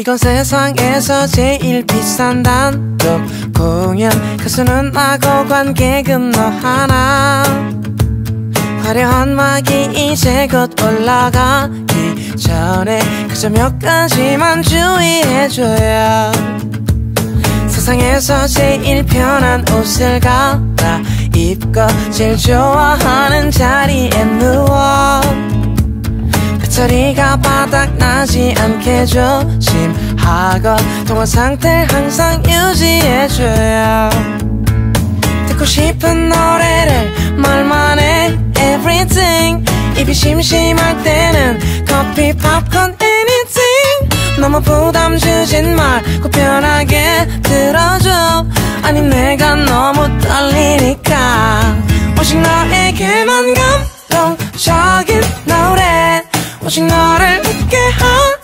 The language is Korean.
이건 세상에서 제일 비싼 단독 공연. 가수는 나고 관객은 너 하나. 화려한 막이 이제 곧 올라가기 전에 그저 몇 가지만 주의해줘요. 세상에서 제일 편한 옷을 갈아입고 제일 좋아하는 자리에 누워 배터리가 바닥나지 않게 조심하고 통화 상태를 항상 유지해줘요. 듣고 싶은 노래를 말만 해 everything. 입이 심심할 때는 커피 팝콘 anything. 너무 부담 주진 말고 편하게 들어줘. 아니 내가 너무 떨리니까 오직 너에게만 감동적인 노래. 오직 너를 웃게 하